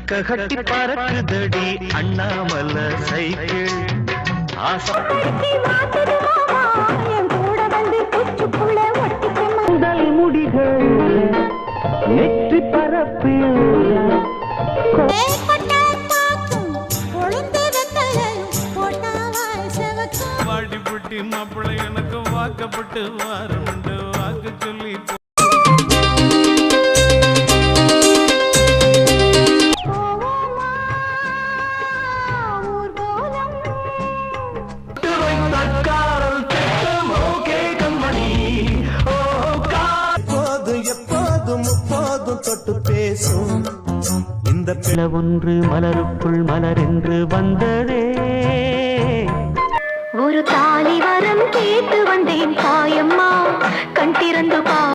ரெக்க கட்டி பறக்குதடி அண்ணாமல சைக்கிள் முதல் முடிகள் நெற்றி பரப்பில் வாடி புட்டி மாப்பிள்ளை எனக்கு வாக்கப்பட்டு வாரண்டு வாக்கு சொல்லி தொட்டு பேசும் இந்த பிள ஒன்று மலருக்குள் மலரென்று வந்ததே ஒரு தாலி வரம் கேட்டு வந்தேன் தாயம்மா கண் திறந்து